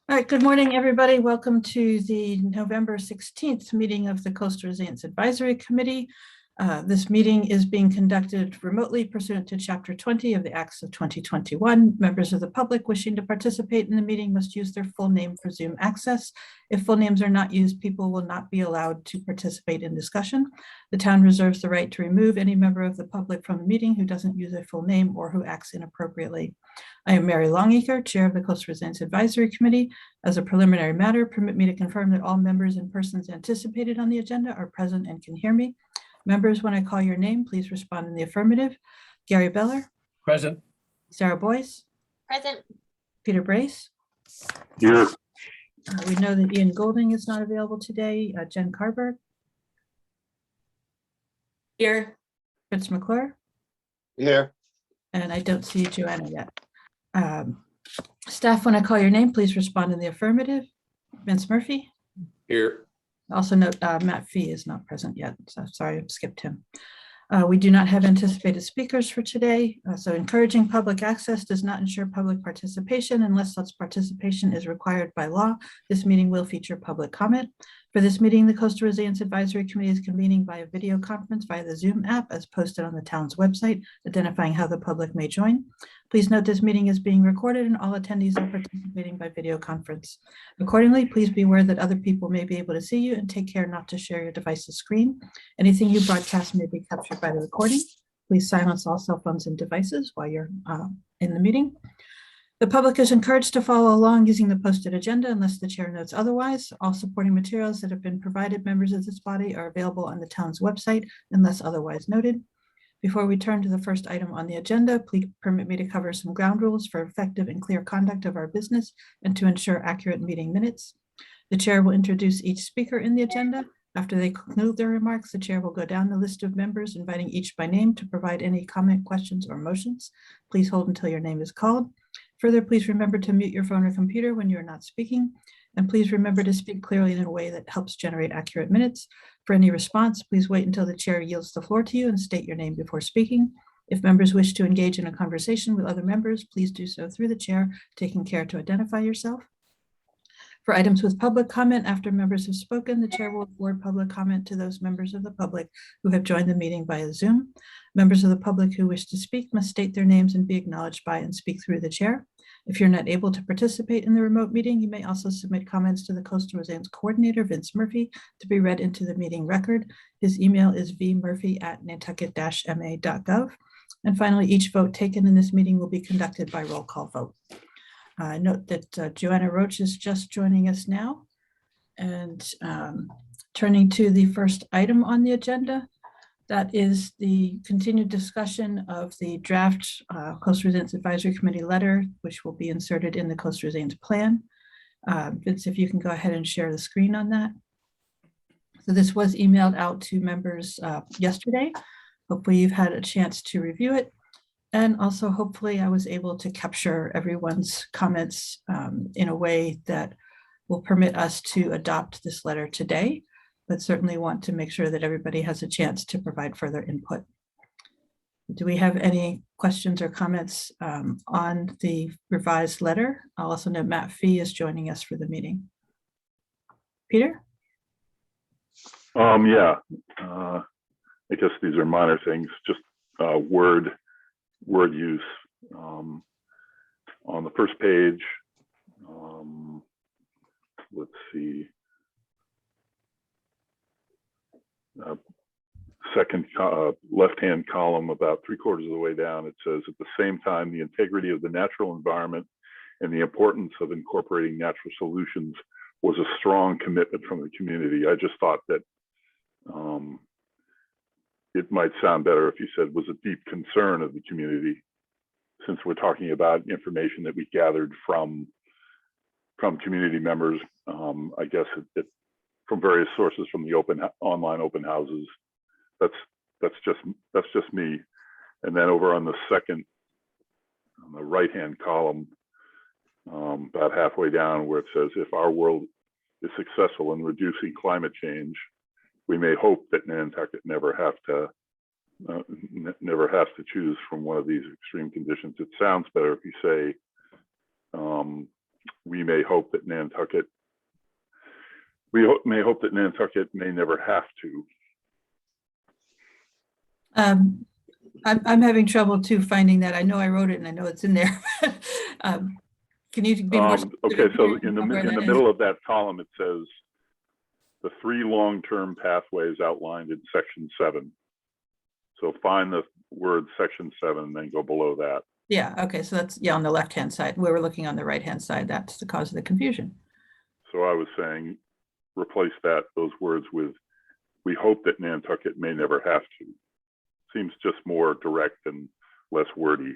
All right, good morning, everybody. Welcome to the November 16th meeting of the Coastal Resilience Advisory Committee. This meeting is being conducted remotely pursuant to Chapter 20 of the Acts of 2021. Members of the public wishing to participate in the meeting must use their full name for Zoom access. If full names are not used, people will not be allowed to participate in discussion. The town reserves the right to remove any member of the public from the meeting who doesn't use their full name or who acts inappropriately. I am Mary Longacre, Chair of the Coastal Resilience Advisory Committee. As a preliminary matter, permit me to confirm that all members and persons anticipated on the agenda are present and can hear me. Members, when I call your name, please respond in the affirmative. Gary Beller. Present. Sarah Boyce. Present. Peter Brace. Here. We know that Ian Golding is not available today. Jen Carberg. Here. Fritz McClure. Here. And I don't see Joanna yet. Staff, when I call your name, please respond in the affirmative. Vince Murphy. Here. Also note Matt Fee is not present yet, so sorry, I've skipped him. We do not have anticipated speakers for today, so encouraging public access does not ensure public participation unless such participation is required by law. This meeting will feature public comment. For this meeting, the Coastal Resilience Advisory Committee is convening by a video conference via the Zoom app as posted on the town's website, identifying how the public may join. Please note this meeting is being recorded and all attendees are participating by video conference. Accordingly, please be aware that other people may be able to see you and take care not to share your device's screen. Anything you broadcast may be captured by the recording. Please silence all cell phones and devices while you're in the meeting. The public is encouraged to follow along using the posted agenda unless the chair notes otherwise. All supporting materials that have been provided members of this body are available on the town's website unless otherwise noted. Before we turn to the first item on the agenda, please permit me to cover some ground rules for effective and clear conduct of our business and to ensure accurate meeting minutes. The chair will introduce each speaker in the agenda. After they conclude their remarks, the chair will go down the list of members, inviting each by name to provide any comment, questions, or motions. Please hold until your name is called. Further, please remember to mute your phone or computer when you are not speaking. And please remember to speak clearly in a way that helps generate accurate minutes. For any response, please wait until the chair yields the floor to you and state your name before speaking. If members wish to engage in a conversation with other members, please do so through the chair, taking care to identify yourself. For items with public comment, after members have spoken, the chair will forward public comment to those members of the public who have joined the meeting via Zoom. Members of the public who wish to speak must state their names and be acknowledged by and speak through the chair. If you're not able to participate in the remote meeting, you may also submit comments to the Coastal Resilience Coordinator, Vince Murphy, to be read into the meeting record. His email is vmurphy@nantucket-ma.gov. And finally, each vote taken in this meeting will be conducted by roll call vote. I note that Joanna Roach is just joining us now. And turning to the first item on the agenda, that is the continued discussion of the draft Coastal Resilience Advisory Committee letter, which will be inserted in the Coastal Resilience Plan. Vince, if you can go ahead and share the screen on that. So this was emailed out to members yesterday. Hopefully you've had a chance to review it. And also, hopefully, I was able to capture everyone's comments in a way that will permit us to adopt this letter today, but certainly want to make sure that everybody has a chance to provide further input. Do we have any questions or comments on the revised letter? I'll also note Matt Fee is joining us for the meeting. Peter? Yeah, I guess these are minor things, just word use on the first page. Let's see. Second left-hand column, about 3/4 of the way down, it says, at the same time, the integrity of the natural environment and the importance of incorporating natural solutions was a strong commitment from the community. I just thought that it might sound better if you said was a deep concern of the community, since we're talking about information that we gathered from community members, I guess from various sources, from the online open houses. That's just me. And then over on the right-hand column, about halfway down, where it says, if our world is successful in reducing climate change, we may hope that Nantucket never has to choose from one of these extreme conditions. It sounds better if you say we may hope that Nantucket, may hope that Nantucket may never have to. I'm having trouble too finding that. I know I wrote it and I know it's in there. Can you be more specific? Okay, so Peter, in the where that is? middle of that column, it says the 3 long-term pathways outlined in section 7. So find the word section 7 and then go below that. Yeah, okay, so that's, yeah, on the left-hand side. We were looking on the right-hand side. That's the cause of the confusion. So I was saying, replace those words with, we hope that Nantucket may never have to. Seems just more direct and less wordy.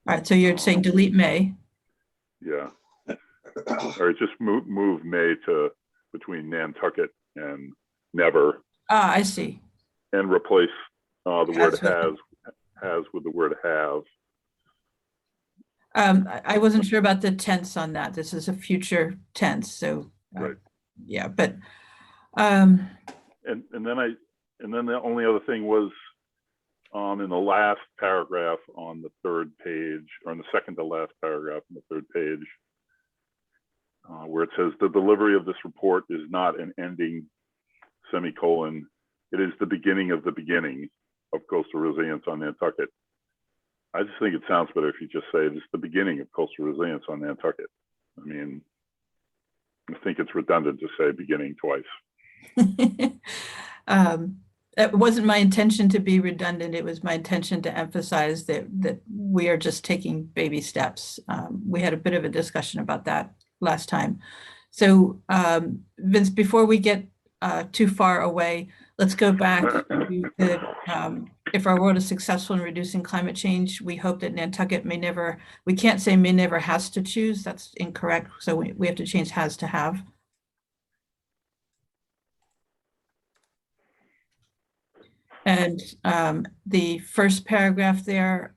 All right, so you're saying delete may. Yeah. Or just move may to between Nantucket and never. Ah, I see. And replace the word Has has with the word have. I wasn't sure about the tense on that. This is a future tense, so Right. yeah, but And then the only other thing was in the last paragraph on the 3rd page, or in the second to last paragraph on the 3rd page, where it says the delivery of this report is not an ending semicolon. It is the beginning of coastal resilience on Nantucket. I just think it sounds better if you just say it's the beginning of coastal resilience on Nantucket. I mean, I think it's redundant to say beginning twice. It wasn't my intention to be redundant. It was my intention to emphasize that we are just taking baby steps. We had a bit of a discussion about that last time. So Vince, before we get too far away, let's go back to the, if our world is successful in reducing climate change, we hope that Nantucket may never, we can't say may never has to choose. That's incorrect. So we have to change has to have. And the first paragraph there,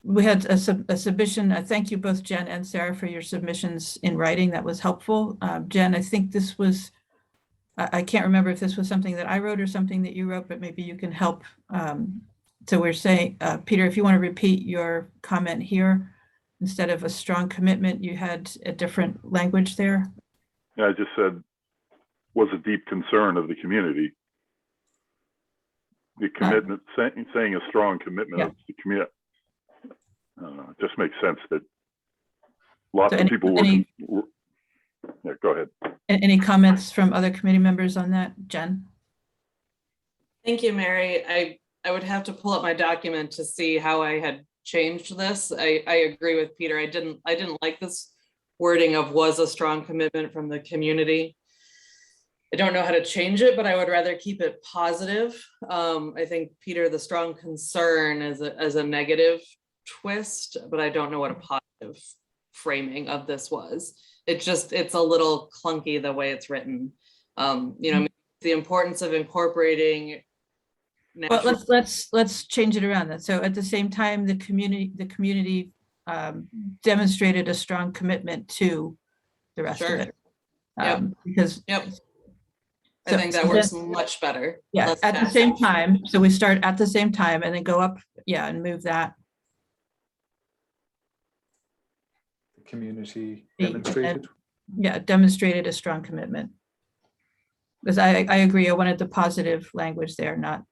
we had a submission. Thank you both Jen and Sarah for your submissions in writing. That was helpful. Jen, I think this was, I can't remember if this was something that I wrote or something that you wrote, but maybe you can help. So we're saying, Peter, if you want to repeat your comment here, instead of a strong commitment, you had a different language there. Yeah, I just said, was a deep concern of the community. The commitment, saying a strong commitment of the community, just makes sense that lots of people were, yeah, go ahead. Any comments from other committee members on that, Jen? Thank you, Mary. I would have to pull up my document to see how I had changed this. I agree with Peter. I didn't like this wording of was a strong commitment from the community. I don't know how to change it, but I would rather keep it positive. I think, Peter, the strong concern is a negative twist, but I don't know what a positive framing of this was. It's a little clunky the way it's written. You know, the importance of incorporating. Well, let's change it around. So at the same time, the community demonstrated a strong commitment to the rest of it. Because I think that works much better. Yeah, at the same time. So we start at the same time and then go up, and move that. The community demonstrated. Demonstrated a strong commitment. Because I agree, I wanted the positive language there, not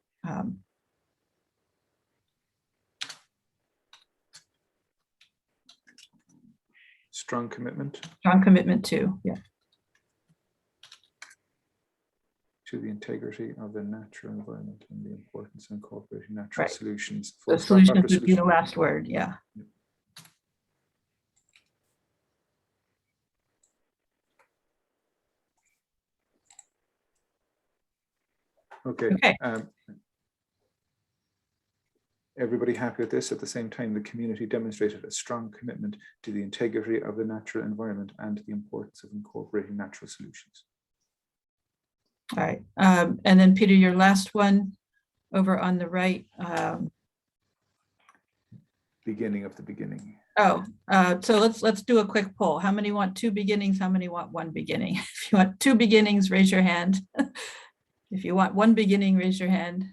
strong commitment. Strong commitment to, to the integrity of the natural environment and the importance of incorporating natural solutions. The solution would be the last word, yeah. Okay. Everybody happy with this? At the same time, the community demonstrated a strong commitment to the integrity of the natural environment and the importance of incorporating natural solutions. All right, and then Peter, your last one over on the right. Beginning of the beginning. Oh, so let's do a quick poll. How many want 2 beginnings? How many want 1 beginning? If you want 2 beginnings, raise your hand. If you want 1 beginning, raise your hand.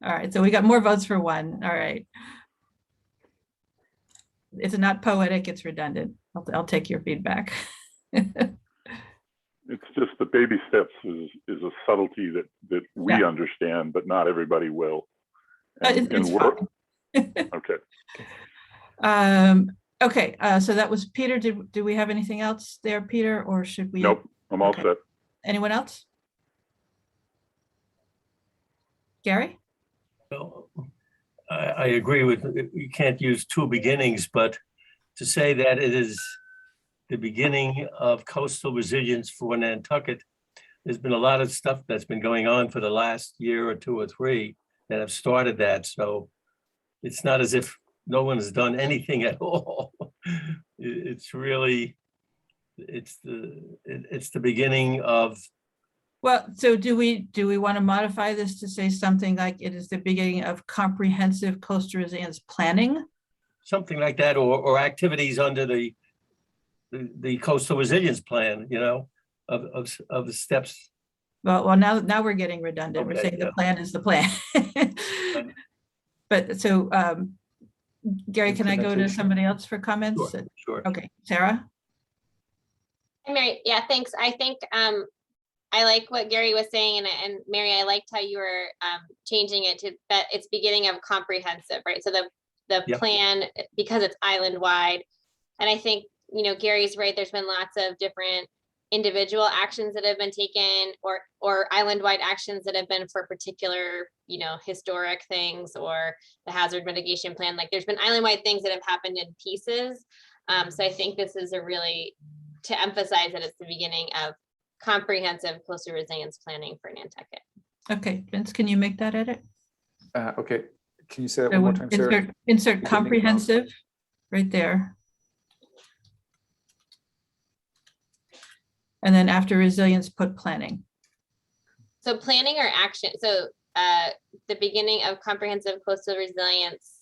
All right, so we got more votes for 1. All right. it's not poetic, it's redundant. I'll take your feedback. It's just the baby steps is a subtlety that we Yeah. understand, but not everybody will. It's we're- fine. okay. Okay, so that was Peter. Do we have anything else there, Peter, or should we? Nope, I'm all Okay. set. Anyone else? Gary? Well, I agree with, you can't use two beginnings, but to say that it is the beginning of coastal resilience for Nantucket, there's been a lot of stuff that's been going on for the last year or two or three that have started that. So it's not as if no one has done anything at all. It's really, it's the beginning of, Well, so do we want to modify this to say something like it is the beginning of comprehensive coastal resilience planning? something like that, or activities under the coastal resilience plan, you know, of the steps. Well, now we're getting redundant. We're Okay, saying the yeah. plan is the plan. But so, Gary, can I go to Implementation. somebody else for comments? Sure, sure. Okay, Sarah? Hey, Mary, yeah, thanks. I think I like what Gary was saying, and Mary, I liked how you were changing it to that it's beginning of comprehensive, right? So the Yep. plan, because it's island wide, and I think, you know, Gary's right, there's been lots of different individual actions that have been taken, or island wide actions that have been for particular, you know, historic things, or the hazard mitigation plan. Like there's been island wide things that have happened in pieces. So I think this is a really, to emphasize that it's the beginning of comprehensive coastal resilience planning for Nantucket. Okay, Vince, can you make that edit? Okay, can you say that So one more time, Sarah? insert of- comprehensive right there. And then after resilience, put planning. So planning or action, so the beginning of comprehensive coastal resilience.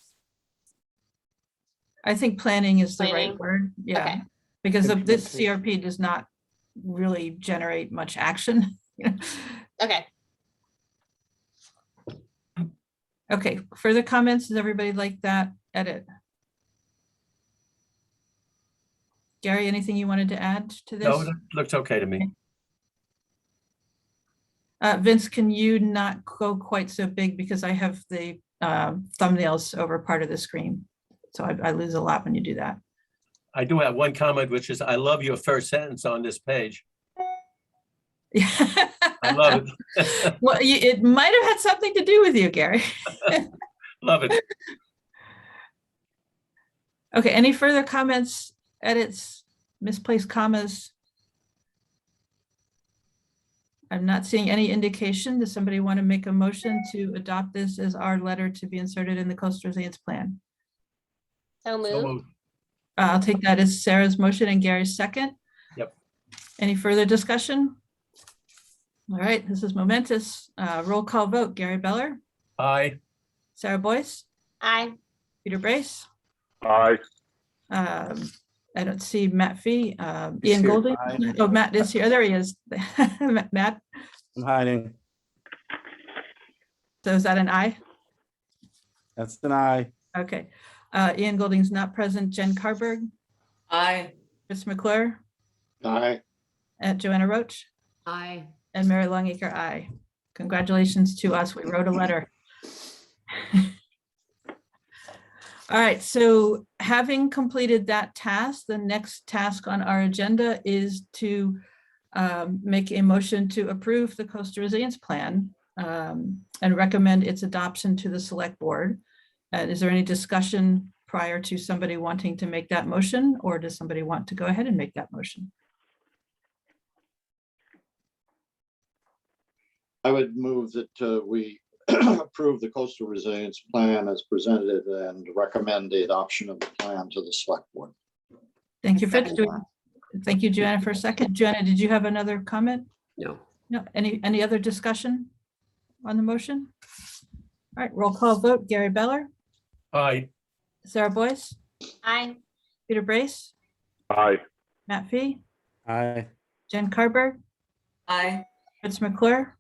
I think planning is the right Planning? word, yeah. Okay. Because of this Implementation. CRP does not really generate much action. Okay, Okay, further comments? Does everybody like that edit? Gary, anything you wanted to add to this? No, that looks okay to me. Vince, can you not go quite so big because I have the thumbnails over part of the screen. So I lose a lot when you do that. I do have one comment, which is I love your first sentence on this page. I love it. Well, it might have had something to do with you, Gary. Love it. Okay, any further comments, edits, misplaced commas? I'm not seeing any indication. Does somebody want to make a motion to adopt this as our letter to be inserted in the coastal resilience plan? so So move. moved. I'll take that as Sarah's motion and Gary's second. Yep. Any further discussion? All right, this is momentous. Roll call vote. Gary Beller, Aye. Sarah Boyce, Aye. Peter Brace. Aye. I don't see Matt Fee. He's Ian here. Golding. Aye. Oh, Matt is here. There he is. Matt, I'm hiding. so is that an aye? That's an aye. Okay. Ian Golding's not present. Jen Carberg, Aye. Chris McClure, Aye. and Joanna Roach, Aye. and Mary Longacre, aye. Congratulations to us. We wrote a letter. All right, so having completed that task, the next task on our agenda is to make a motion to approve the coastal resilience plan and recommend its adoption to the select board. Is there any discussion prior to somebody wanting to make that motion, or does somebody want to go ahead and make that motion? I would move that we approve the coastal resilience plan as presented and recommend the adoption of the plan to the select board. Thank you, Fritz. Thank you, Joanna, for a second. Joanna, did you have another comment? No. No, any other discussion on the motion? All right, roll call vote. Gary Beller, Aye. Sarah Boyce, Aye. Peter Brace, Aye. Matt Fee, Aye. Jen Carberg, Aye. Fritz McClure,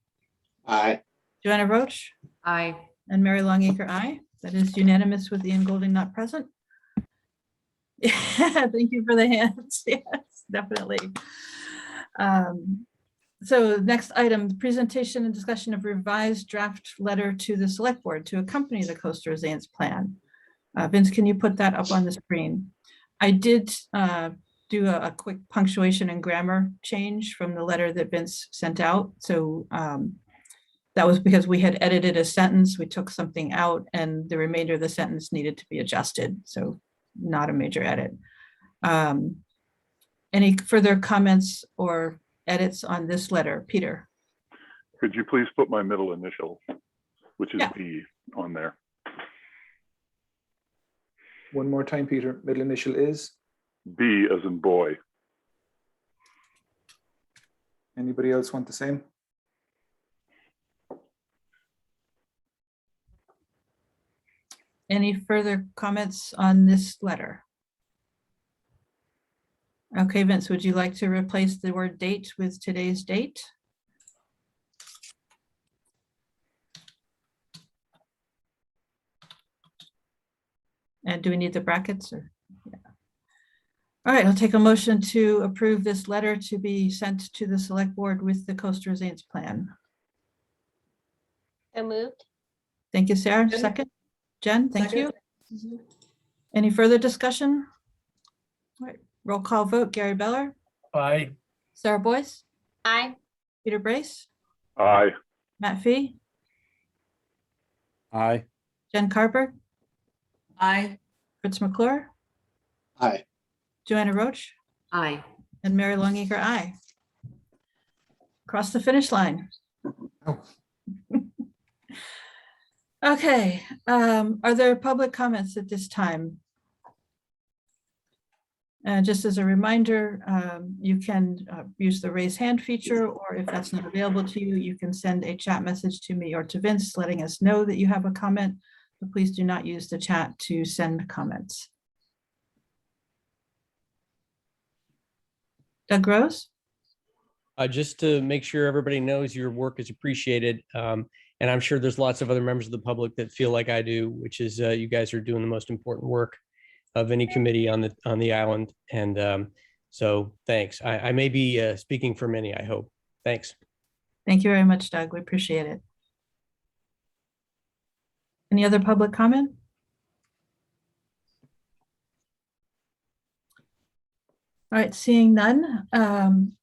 Aye. Joanna Roach, Aye. and Mary Longacre, aye. That is unanimous with Ian Golding not present. Yeah, thank you for the hands. Yes, definitely. So next item, the presentation and discussion of revised draft letter to the select board to accompany the coastal resilience plan. Vince, can you put that up on the screen? I did do a quick punctuation and grammar change from the letter that Vince sent out. So that was because we had edited a sentence, we took something out, and the remainder of the sentence needed to be adjusted. So not a major edit. Any further comments or edits on this letter? Peter? Could you please put my middle initial, which is Yeah. B, on there? One more time, Peter. Middle initial is? B as in boy. Anybody else want the same? Any further comments on this letter? Okay, Vince, would you like to replace the word date with today's date? And do we need the brackets or? Yeah. All right, I'll take a motion to approve this letter to be sent to the select board with the coastal resilience plan. So moved. Thank you, Sarah. Jen? Second? Jen, thank you. Second. Any further discussion? All right, roll call vote. Gary Beller, Aye. Sarah Boyce, Aye. Peter Brace, Aye. Matt Fee, Aye. Jen Carberg, Aye. Fritz McClure, Aye. Joanna Roach, Aye. and Mary Longeeker, aye. Across the finish line. Oh. Okay, are there public comments at this time? Just as a reminder, you can use the raise hand feature, or if that's not available to you, you can send a chat message to me or to Vince letting us know that you have a comment. But please do not use the chat to send comments. Doug Rose? Just to make sure everybody knows your work is appreciated. And I'm sure there's lots of other members of the public that feel like I do, which is you guys are doing the most important work of any committee on the island. And so thanks. I may be speaking for many, I hope. Thanks. Thank you very much, Doug. We appreciate it. Any other public comment? All right, seeing none.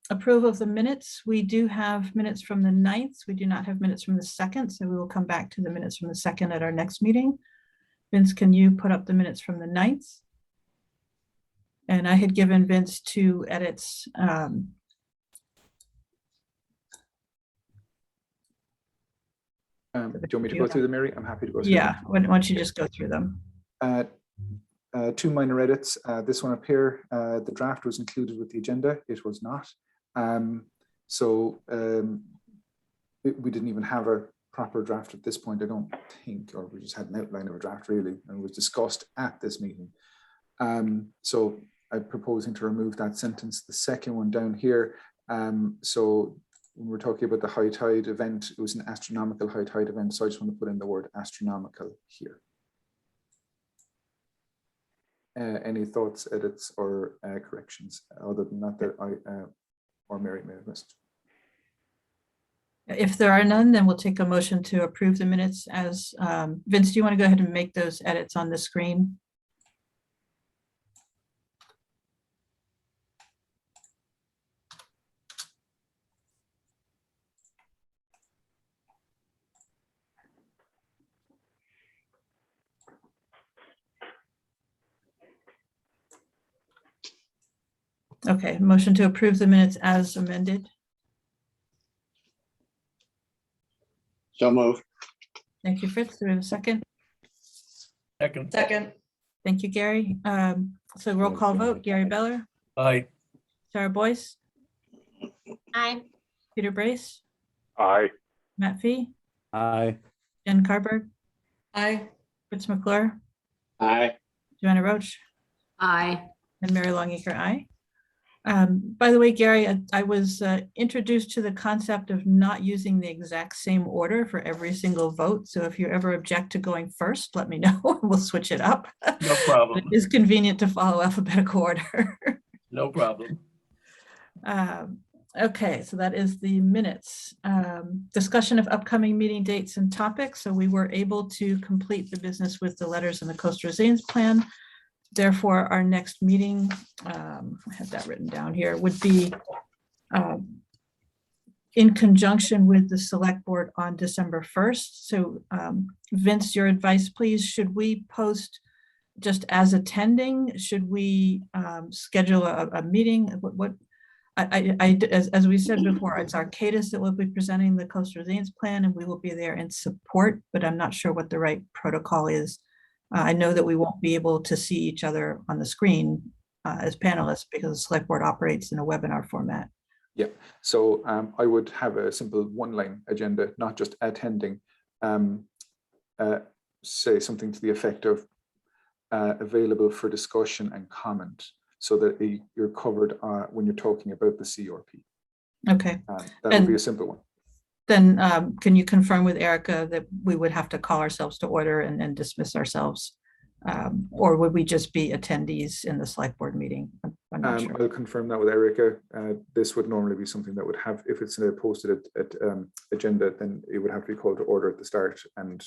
Approval of the minutes. We do have minutes from the 9th. We do not have minutes from the 2nd, so we will come back to the minutes from the 2nd at our next meeting. Vince, can you put up the minutes from the 9th? And I had given Vince 2 edits. Do you want me to go through them, Mary? I'm happy to go through Yeah, them. why don't you just go through them? 2 minor edits. This one up here, the draft was included with the agenda. It was not. We didn't even have a proper draft at this point, I don't think, or we just had an outline of a draft really, and it was discussed at this meeting. So I'm proposing to remove that sentence. The second one down here. So when we're talking about the high tide event, it was an astronomical high tide event. So I just want to put in the word astronomical here. Any thoughts, edits, or corrections other than that I or Mary may have missed? If there are none, then we'll take a motion to approve the minutes as, Vince, do you want to go ahead and make those edits on the screen? Okay, motion to approve the minutes as amended. So moved. Thank you, Fritz. Do we have a second? Second. Second. Thank you, Gary. So roll call vote, Gary Beller, Aye. Sarah Boyce, Aye. Peter Brace, Aye. Matt Fee, Aye. Jen Carberg, Aye. Fritz McClure, Aye. Joanna Roach, Aye. and Mary Longeeker, aye. By the way, Gary, I was introduced to the concept of not using the exact same order for every single vote. So if you ever object to going first, let me know. We'll switch it up. No problem. It is convenient to follow alphabetical order. No problem. Okay, so that is the minutes. Discussion of upcoming meeting dates and topics. So we were able to complete the business with the letters in the coastal resilience plan. Therefore, our next meeting, I have that written down here, would be in conjunction with the select board on December 1st. So Vince, your advice, please. Should we post just as attending? Should we schedule a meeting? As we said before, it's Arcadis that will be presenting the coastal resilience plan, and we will be there in support, but I'm not sure what the right protocol is. I know that we won't be able to see each other on the screen as panelists because the select board operates in a webinar format. Yeah, so I would have a simple one-line agenda, not just attending. Say something to the effect of available for discussion and comment, so that you're covered when you're talking about the CRP. Okay. That would be a simple one. Then can you confirm with Erica that we would have to call ourselves to order and dismiss ourselves? Or would we just be attendees in the select board meeting? I'm not sure. I'll confirm that with Erica. This would normally be something that would have, if it's a posted agenda, then it would have to be called to order at the start and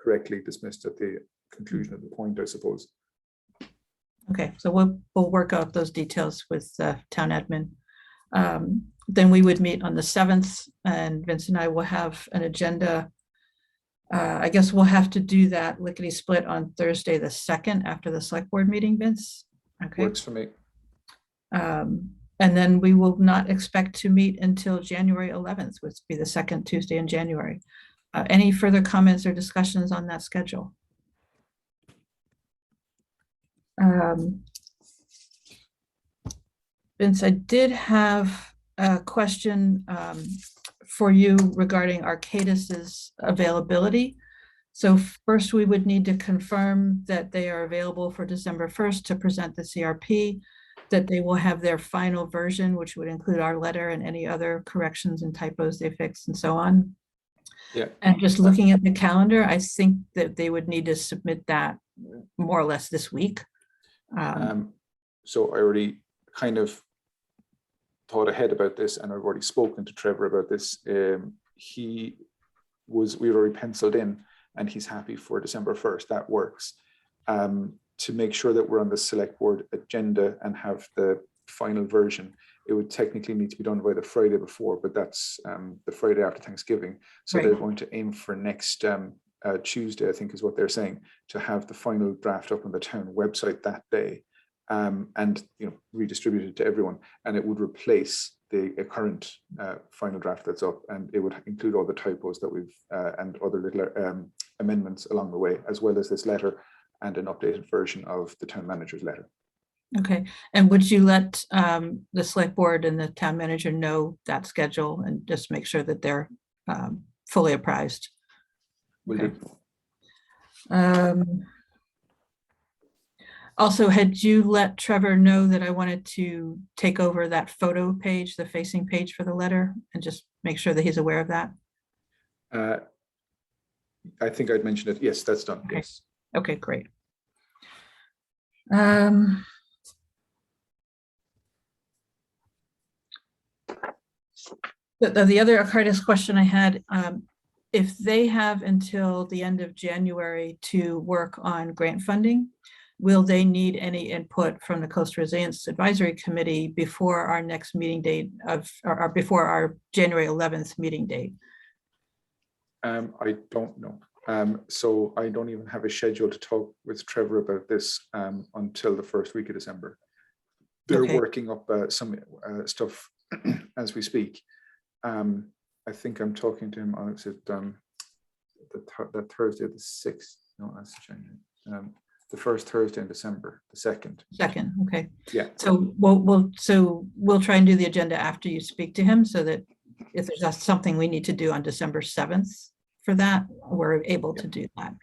correctly dismissed at the conclusion of the point, I suppose. Okay, so we'll work out those details with town admin. Then we would meet on the 7th, and Vince and I will have an agenda. I guess we'll have to do that lickety split on Thursday, the 2nd, after the select board meeting, Vince. Okay. Works for me. And then we will not expect to meet until January 11th, which will be the second Tuesday in January. Any further comments or discussions on that schedule? Vince, I did have a question for you regarding Arcadis's availability. So first, we would need to confirm that they are available for December 1st to present the CRP, that they will have their final version, which would include our letter and any other corrections and typos they fixed and so on. Yeah. And just looking at the calendar, I think that they would need to submit that more or less this week. So I already kind of thought ahead about this, and I've already spoken to Trevor about this. We already penciled in, and he's happy for December 1st. That works. To make sure that we're on the select board agenda and have the final version, it would technically need to be done by the Friday before, but that's the Friday after Thanksgiving. So they're going to aim for next Tuesday, I think is what they're saying, to have the final draft up on the town website that day, and redistributed to everyone, and it would replace the current final draft that's up, and it would include all the typos that we've and other little amendments along the way, as well as this letter and an updated version of the town manager's letter. Okay, and would you let the select board and the town manager know that schedule and just make sure that they're fully apprised? Will do. Also, had you let Trevor know that I wanted to take over that photo page, the facing page for the letter, and just make sure that he's aware of that? I think I'd mentioned it. Yes, that's done. Okay. Yes. Okay, great. The other Arcadis question I had, if they have until the end of January to work on grant funding, will they need any input from the Coastal Resilience Advisory Committee before our next meeting date or before our January 11th meeting date? I don't know. So I don't even have a schedule to talk with Trevor about this until the first week of December. They're working up some stuff as we speak. I think I'm talking to him on the Thursday the 6th. No, that's January. The first Thursday in December, the 2nd. Second, okay. Yeah. So we'll try and do the agenda after you speak to him, so that if there's something we need to do on December 7th for that, we're able to do that.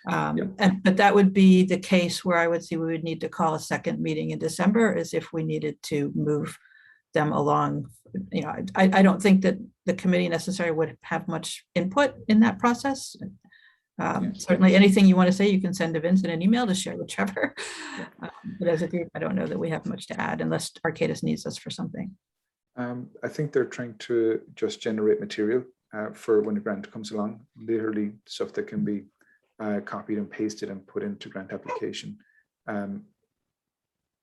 But that would be the case where I would see we would need to call a second meeting in December, as if we needed to move them along. You know, I don't think that the committee necessarily would have much input in that process. Certainly anything you want to say, you can send to Vince in an email to share with Trevor. But as a group, I don't know that we have much to add unless Arcadis needs us for something. I think they're trying to just generate material for when a grant comes along, literally stuff that can be copied and pasted and put into grant application.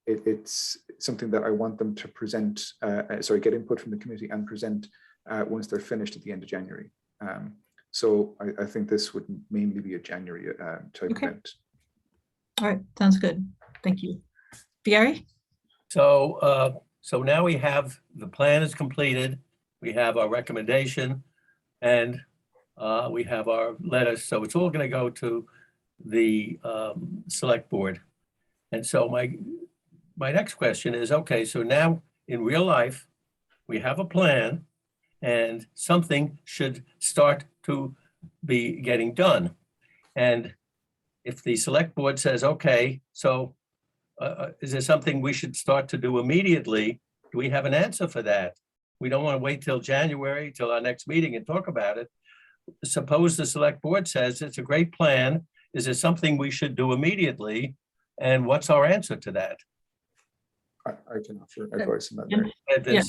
It's something that I want them to present, get input from the committee and present once they're finished at the end of January. So I think this would mainly be a January type event. All right, sounds good. Thank you. Gary? So now we have, the plan is completed. We have our recommendation and we have our letters. So it's all going to go to the select board. And so my next question is, okay, so now in real life, we have a plan and something should start to be getting done. And if the select board says, okay, so is there something we should start to do immediately? Do we have an answer for that? We don't want to wait till January, till our next meeting and talk about it. Suppose the select board says it's a great plan. Is there something we should do immediately? And what's our answer to that? I can offer advice on that. Yeah.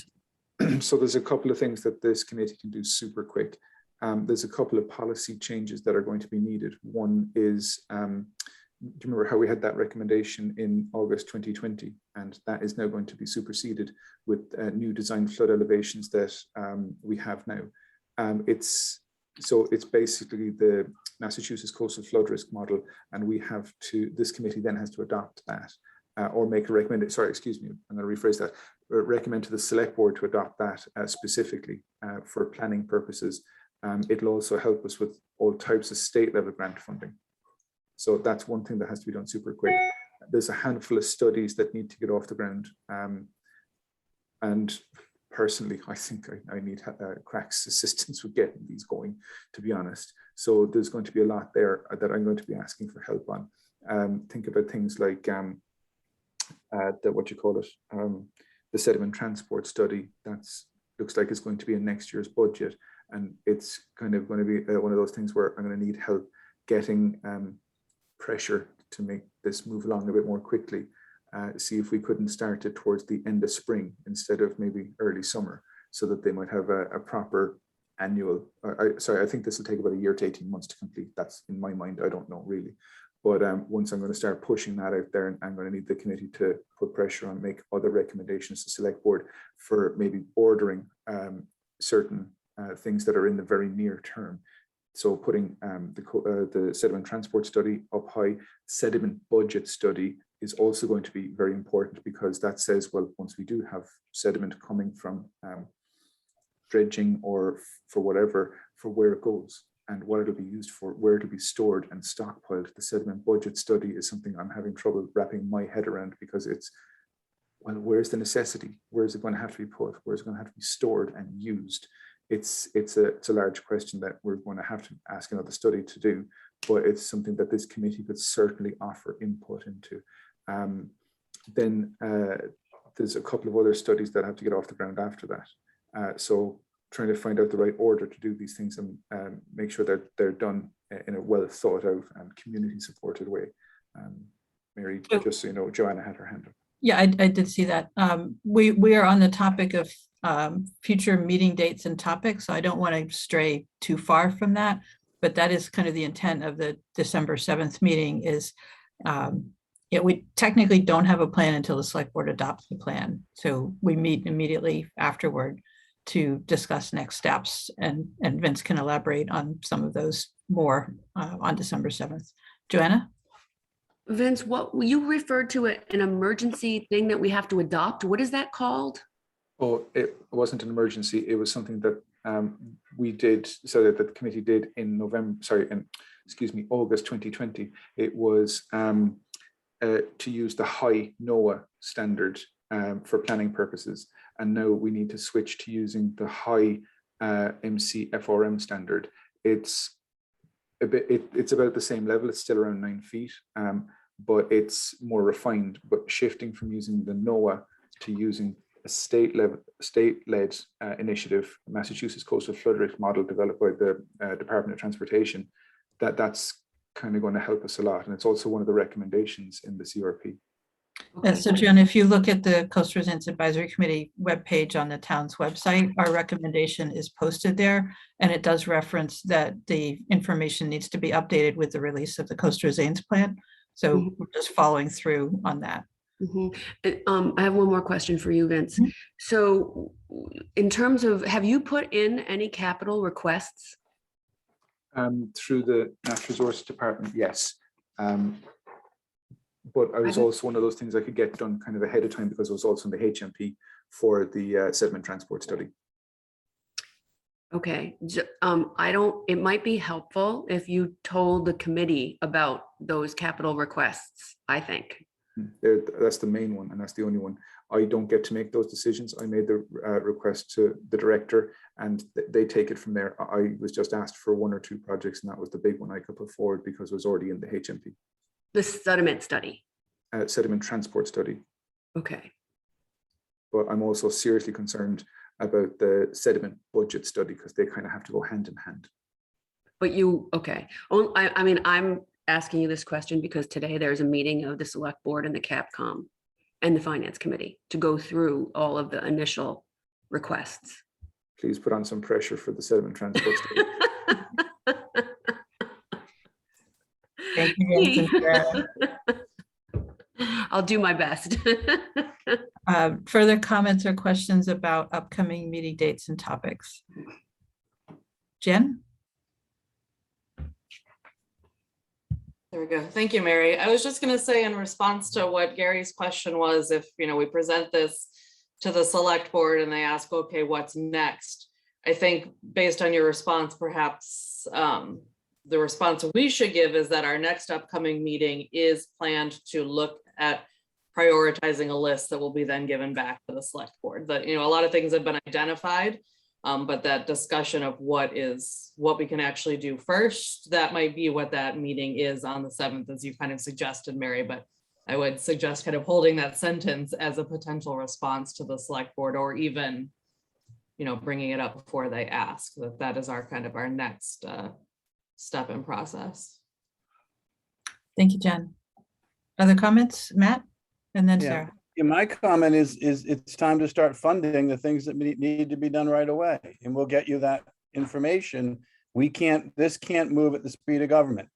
So there's a couple of things that this committee can do super quick. There's a couple of policy changes that are going to be needed. One is, do you remember how we had that recommendation in August 2020? And that is now going to be superseded with new design flood elevations that we have now. It's basically the Massachusetts coastal flood risk model, and this committee then has to adopt that or make a recommendation. Sorry, excuse me, I'm going to rephrase that. Recommend to the select board to adopt that specifically for planning purposes. It'll also help us with all types of state level grant funding. So that's one thing that has to be done super quick. There's a handful of studies that need to get off the ground. And personally, I think I need Crack's assistance with getting these going, to be honest. So there's going to be a lot there that I'm going to be asking for help on. Think about things like the sediment transport study. Looks like it's going to be in next year's budget. And it's kind of going to be one of those things where I'm going to need help getting pressure to make this move along a bit more quickly. See if we couldn't start it towards the end of spring instead of maybe early summer, so that they might have a proper annual. I think this will take about a year to 18 months to complete. That's in my mind. I don't know really. But once I'm going to start pushing that out there, and I'm going to need the committee to put pressure on, make other recommendations to select board for maybe ordering certain things that are in the very near term. So putting the sediment transport study up high. Sediment budget study is also going to be very important, because that says, well, once we do have sediment coming from dredging or for whatever, for where it goes and what it'll be used for, where it'll be stored and stockpiled. The sediment budget study is something I'm having trouble wrapping my head around, because it's, well, where's the necessity? Where is it going to have to be put? Where is it going to have to be stored and used? It's a large question that we're going to have to ask another study to do, but it's something that this committee could certainly offer input into. Then there's a couple of other studies that have to get off the ground after that. So trying to find out the right order to do these things and make sure that they're done in a well thought out and community supported way. Mary, just so you know, Joanna had her hand up. Yeah, I did see that. We are on the topic of future meeting dates and topics, so I don't want to stray too far from that, but that is kind of the intent of the December 7th meeting is, we technically don't have a plan until the select board adopts the plan. So we meet immediately afterward to discuss next steps, and Vince can elaborate on some of those more on December 7th. Joanna? Vince, what you referred to an emergency thing that we have to adopt. What is that called? Oh, it wasn't an emergency. It was something that we did, so that the committee did in August 2020. It was to use the high NOAA standard for planning purposes. And now we need to switch to using the high MCFRM standard. It's it's about the same level. It's still around 9 feet, but it's more refined, but shifting from using the NOAA to using a state-led initiative, Massachusetts Coastal Flood Risk Model developed by the Department of Transportation, that's kind of going to help us a lot. And it's also one of the recommendations in the CRP. So Jen, if you look at the Coastal Resilience Advisory Committee webpage on the town's website, our recommendation is posted there. And it does reference that the information needs to be updated with the release of the Coastal Resilience Plan. So we're just following through on that. I have one more question for you, Vince. So in terms of, have you put in any capital requests? Through the Natural Resources Department, yes. But I was also one of those things I could get done kind of ahead of time because I was also in the HMP for the sediment transport study. Okay, it might be helpful if you told the committee about those capital requests, I think. That's the main one, and that's the only one. I don't get to make those decisions. I made the request to the director, and they take it from there. I was just asked for 1 or 2 projects, and that was the big one I could put forward because I was already in the HMP. The sediment study. Sediment transport study. Okay. But I'm also seriously concerned about the sediment budget study because they kind of have to go hand in hand. But okay. I mean, I'm asking you this question because today there's a meeting of the select board and the CAPCOM and the finance committee to go through all of the initial requests. Please put on some pressure for the sediment transport study. Thank you. I'll do my best. Further comments or questions about upcoming meeting dates and topics? Jen? There we go. Thank you, Mary. I was just going to say in response to what Gary's question was, if we present this to the select board and they ask, okay, what's next? I think based on your response, perhaps the response we should give is that our next upcoming meeting is planned to look at prioritizing a list that will be then given back to the select board. That, a lot of things have been identified, but that discussion of what we can actually do first, that might be what that meeting is on the 7th, as you kind of suggested, Mary. But I would suggest kind of holding that sentence as a potential response to the select board, or even, bringing it up before they ask. That is our next step in process. Thank you, Jen. Other comments, Matt? And then Sarah. Yeah, my comment is it's time to start funding the things that need to be done right away, and we'll get you that information. This can't move at the speed of government.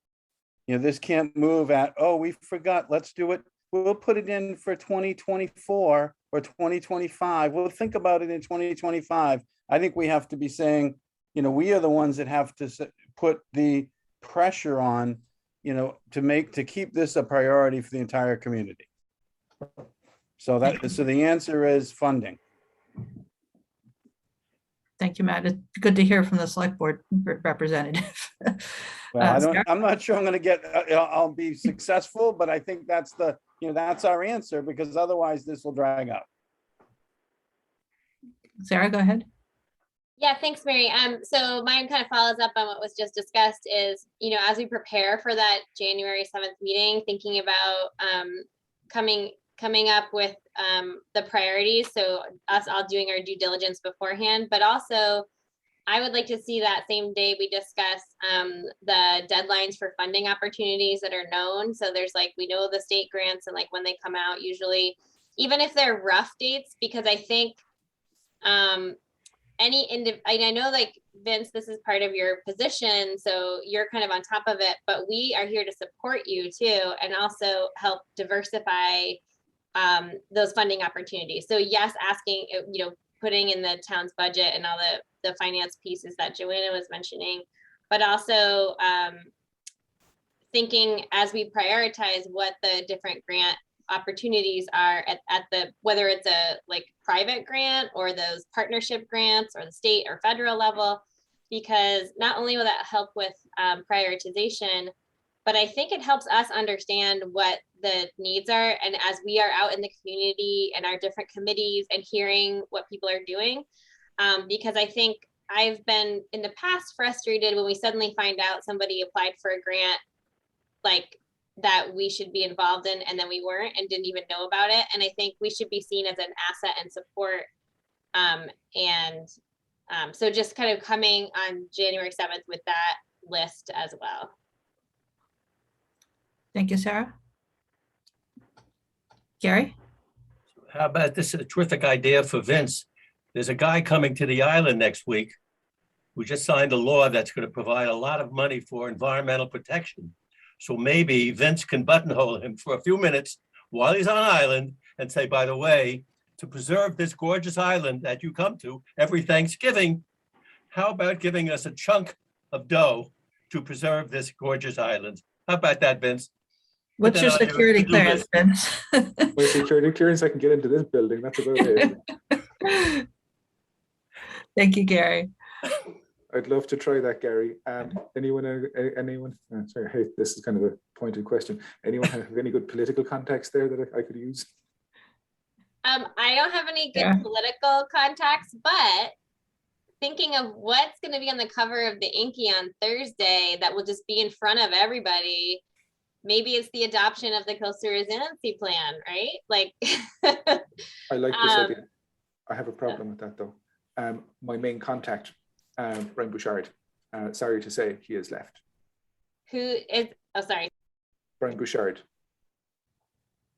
This can't move at, oh, we forgot, let's do it. We'll put it in for 2024 or 2025. We'll think about it in 2025. I think we have to be saying, we are the ones that have to put the pressure on, to keep this a priority for the entire community. So the answer is funding. Thank you, Matt. It's good to hear from the select board representative. Well, I'm not sure I'm going to get, I'll be successful, but I think that's that's our answer, because otherwise this will drag out. Sarah, go ahead. Yeah, thanks, Mary. So mine kind of follows up on what was just discussed is, as we prepare for that January 7th meeting, thinking about coming up with the priorities. So us all doing our due diligence beforehand, but also I would like to see that same day we discuss the deadlines for funding opportunities that are known. So there's we know the state grants and when they come out, usually, even if they're rough dates, because I think I know Vince, this is part of your position, so you're kind of on top of it, but we are here to support you too, and also help diversify those funding opportunities. So yes, asking, putting in the town's budget and all the finance pieces that Joanna was mentioning, but also thinking as we prioritize what the different grant opportunities are at the, whether it's a private grant or those partnership grants or the state or federal level, because not only will that help with prioritization, but I think it helps us understand what the needs are. And as we are out in the community and our different committees and hearing what people are doing, because I think I've been in the past frustrated when we suddenly find out somebody applied for a grant, like that we should be involved in, and then we weren't and didn't even know about it. And I think we should be seen as an asset and support. So just kind of coming on January 7th with that list as well. Thank you, Sarah. Gary? How about this, a terrific idea for Vince? There's a guy coming to the island next week who just signed a law that's going to provide a lot of money for environmental protection. So maybe Vince can buttonhole him for a few minutes while he's on island and say, by the way, to preserve this gorgeous island that you come to every Thanksgiving, how about giving us a chunk of dough to preserve this gorgeous island? How about that, Vince? What's Put your that on security to-do clearance, list. Vince? My security clearance, I can get into this building. That's about it. Thank you, Gary. I'd love to try that, Gary. Anyone? Sorry, hey, this is kind of a pointed question. Anyone have any good political contacts there that I could use? I don't have any good Yeah. political contacts, but thinking of what's going to be on the cover of the Inky on Thursday that will just be in front of everybody. Maybe it's the adoption of the coastal resiliency plan, right? Like, I like this idea. I have a problem with that though. My main contact, Brian Bouchard, sorry to say, he has left. who is, oh, sorry. Brian Bouchard.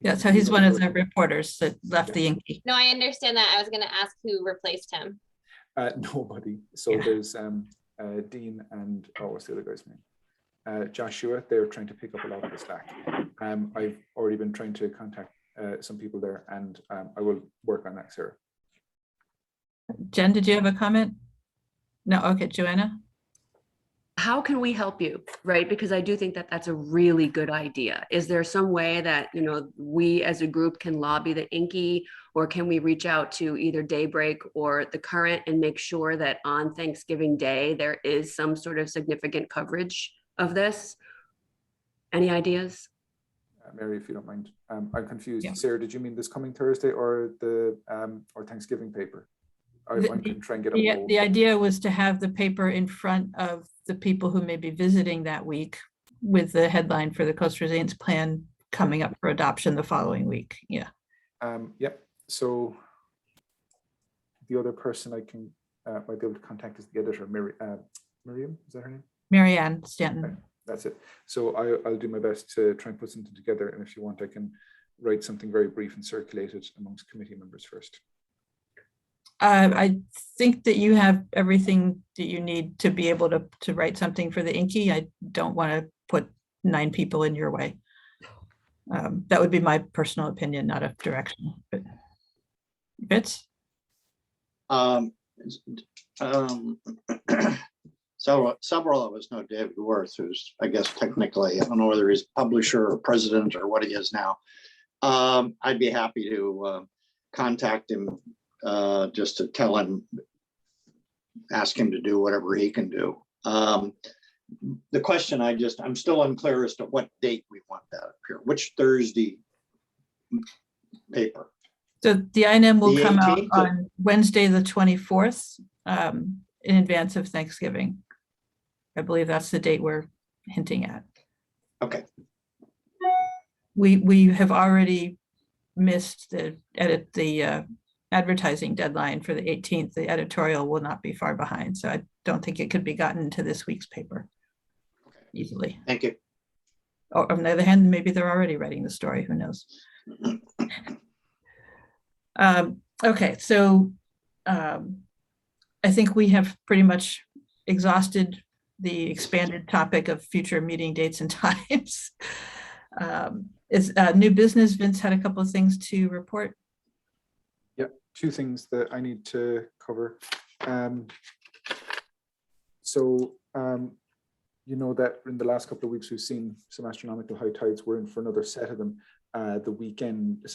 Yeah, so he's one of the reporters that left the Inky. No, I understand that. I was going to ask who replaced him. Nobody. So Yeah. there's Dean and, what's the other guy's name? Joshua. They're trying to pick up a lot of the slack. I've already been trying to contact some people there, and I will work on that, Sarah. Jen, did you have a comment? No, okay, Joanna? How can we help you, right? Because I do think that that's a really good idea. Is there some way that, you know, we as a group can lobby the Inky, or can we reach out to either Daybreak or the Current and make sure that on Thanksgiving Day, there is some sort of significant coverage of this? Any ideas? Mary, if you don't mind. I'm confused. Yeah. Sarah, did you mean this coming Thursday or the or Thanksgiving paper? I can try and get them both. The idea was to have the paper in front of the people who may be visiting that week with the headline for the Coastal Resilience Plan coming up for adoption the following week. Yeah. Yep. So the other person I can might be able to contact is the editor, Miriam. Is that her name? Marianne Stanton. That's it. So I'll do my best to try and put something together. And if you want, I can write something very brief and circulate it amongst committee members first. I think that you have everything that you need to be able to write something for the Inky. I don't want to put 9 people in your way. That would be my personal opinion, not a direction. But Fitz? Several of us know David Worth, who's, I guess, technically, I don't know whether he's publisher or president or what he is now. I'd be happy to contact him just to tell him, ask him to do whatever he can do. The question I'm still unclear as to what date we want that up here, which Thursday paper. So the INM will The come out 18th? on Wednesday, the 24th, in advance of Thanksgiving. I believe that's the date we're hinting at. Okay. We have already missed the advertising deadline for the 18th. The editorial will not be far behind, so I don't think it could be gotten to this week's paper easily. Thank you. Or on the other hand, maybe they're already writing the story, who knows? Okay, so I think we have pretty much exhausted the expanded topic of future meeting dates and times. Is new business. Vince had a couple of things to report. Yep, 2 things that I need to cover. You know that in the last couple of weeks, we've seen some astronomical high tides. We're in for another set of them the weekend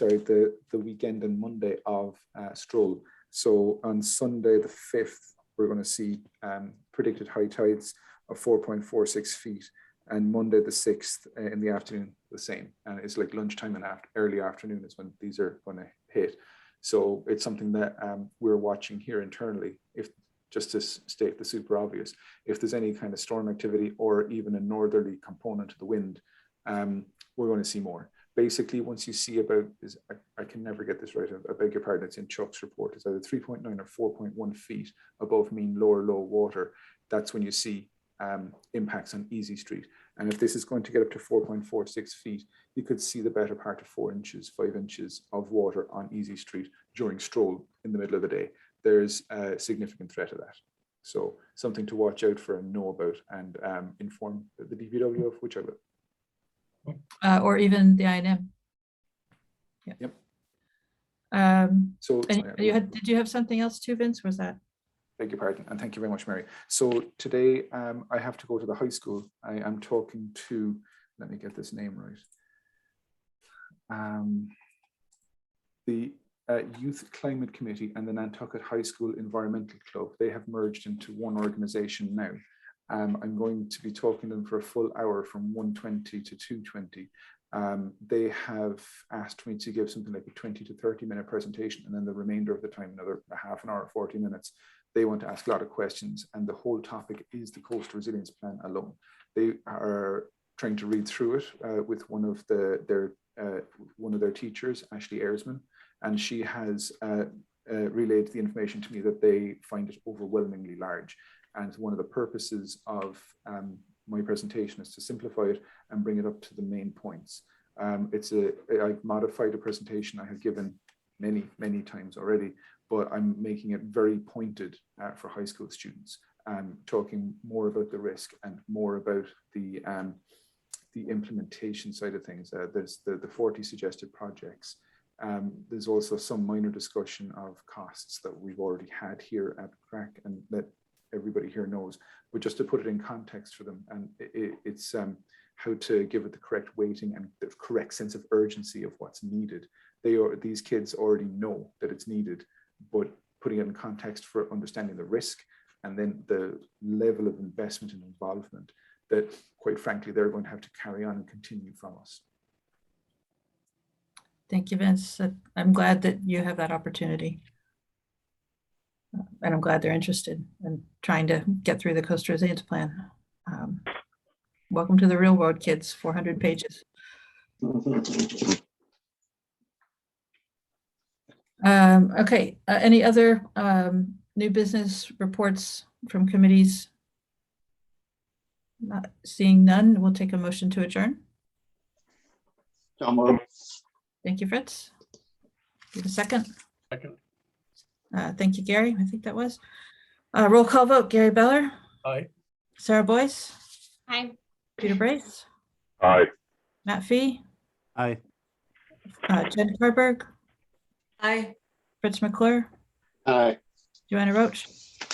and Monday of Stroll. So on Sunday, the 5th, we're going to see predicted high tides of 4.46 feet. And Monday, the 6th in the afternoon, the same. And it's like lunchtime and early afternoon is when these are going to hit. So it's something that we're watching here internally. If just to state the super obvious. If there's any kind of storm activity or even a northerly component to the wind, we're going to see more. Basically, once you see about, I can never get this right, I beg your pardon, it's in Chuck's report, it's either 3.9 or 4.1 feet above mean lower low water. That's when you see impacts on Easy Street. And if this is going to get up to 4.46 feet, you could see the better part of 4 inches, 5 inches of water on Easy Street during stroll in the middle of the day. There's a significant threat of that. So something to watch out for and know about, and inform the DPW of, which I will. Or even the INM. Yeah. Yep. So did you have something else too, Vince? Was that? Beg your pardon, and thank you very much, Mary. So today I have to go to the high school. I am talking to, let me get this name right. The Youth Climate Committee and the Nantucket High School Environmental Club. They have merged into one organization now. I'm going to be talking to them for a full hour from 1:20 to 2:20. They have asked me to give something like a 20 to 30-minute presentation, and then the remainder of the time, another half an hour, 40 minutes. They want to ask a lot of questions, and the whole topic is the Coastal Resilience Plan alone. They are trying to read through it with one of their teachers, Ashley Ayresman, and she has relayed the information to me that they find it overwhelmingly large. And one of the purposes of my presentation is to simplify it and bring it up to the main points. I've modified a presentation I have given many times already, but I'm making it very pointed for high school students, talking more about the risk and more about the implementation side of things. There's the 40 suggested projects. There's also some minor discussion of costs that we've already had here at CRAC and that everybody here knows, but just to put it in context for them, and it's how to give it the correct weighting and the correct sense of urgency of what's needed. These kids already know that it's needed, but putting it in context for understanding the risk and then the level of investment and involvement that, quite frankly, they're going to have to carry on and continue from us. Thank you, Vince. I'm glad that you have that opportunity. And I'm glad they're interested in trying to get through the Coastal Resilience Plan. Welcome to the real world, kids, 400 pages. Okay, any other new business reports from committees? Not seeing none, we'll take a motion to adjourn. Thank you, Fritz. Give a second. Second. Thank you, Gary. I think that was. Roll call vote, Gary Beller. Aye. Sarah Boyce. Hi. Peter Brace. Aye. Matt Fee. Aye. Jen Carberg. Aye. Fritz McClure. Aye. Joanna Roach.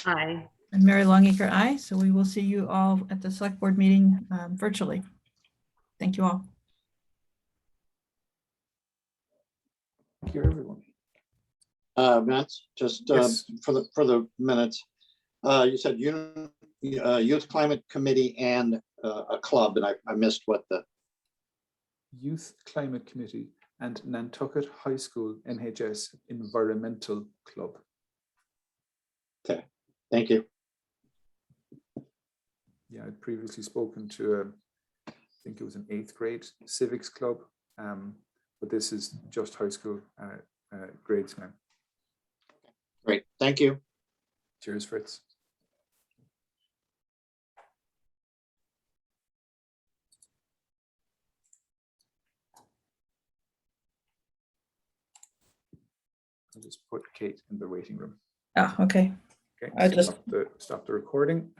Aye. And Mary Longacre, aye. So we will see you all at the select board meeting virtually. Thank you all. Thank you, everyone. Matt, just Yes. for the minutes, you said Youth Climate Committee and a club, and I missed what the Youth Climate Committee and Nantucket High School NHS Environmental Club. Okay, thank you. Yeah, I'd previously spoken to I think it was an 8th grade civics club, but this is just high school grades now. Great, thank you. Cheers, Fritz. I'll just put Kate in the waiting room. Oh, okay. Okay, I just- stop the recording.